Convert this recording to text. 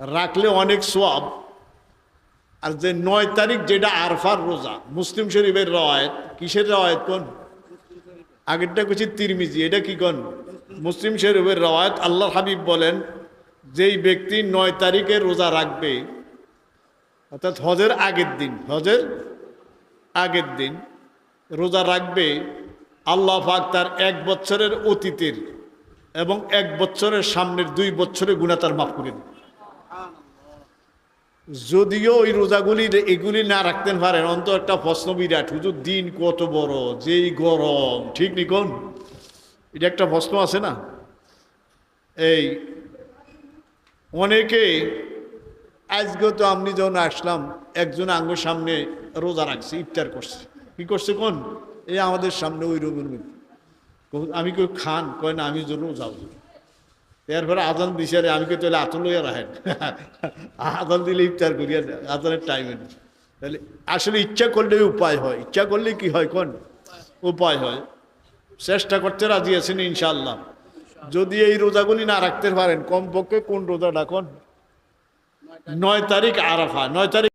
রাখলে অনেক সওয়াব। আর যে 9 তারিখ যেটা আরফার রোজা, মুসলিম শরীফের রওয়ায়াত। কিসের রওয়ায়াত কোন? আগেরটা কিছু তিরমিজি, এটা কি কোন? মুসলিম শরীফের রওয়ায়াত। আল্লাহর হাবিব বলেন, যেই ব্যক্তি 9 তারিখে রোজা রাখবে, অর্থাৎ হজের আগের দিন, হজের আগের দিন রোজা রাখবে, আল্লাহ পাক তার 1 বছরের অতীতের এবং 1 বছরের সামনের 2 বছরের গুনাহ তার মাফ করে দেবে। যদিও ওই রোজাগুলি এগুলি না রাখতে পারেন, অন্তত একটা প্রশ্ন বিরাট, হুজুর দিন কত বড়, যেই গরম, ঠিক নিকন, এটা একটা প্রশ্ন আছে না? এই অনেকে আজকে তো আমি যখন আসলাম, একজন আঙ্গুর সামনে রোজা রাখছে, ইফতার করছে। কি করছে কোন? এই আমাদের সামনে ওই রোগের মধ্যে। আমি কেউ খান কয় না, আমি জন্য যাও। এরপরে আজান দিছে, আমি কে তাহলে আতন লইয়া রাখেন, আজান দিলে ইফতার করিয়া আজানের টাইমে। তাহলে আসলে ইচ্ছা করলে উপায় হয়, ইচ্ছা করলে কি হয় কোন? উপায় হয়। চেষ্টা করতে রাজি আছেন ইনশাআল্লাহ। যদি এই রোজাগুলি না রাখতে পারেন, কমপক্ষে কোন রোজাটা কোন? 9 তারিখ আরাফা, 9 তারিখ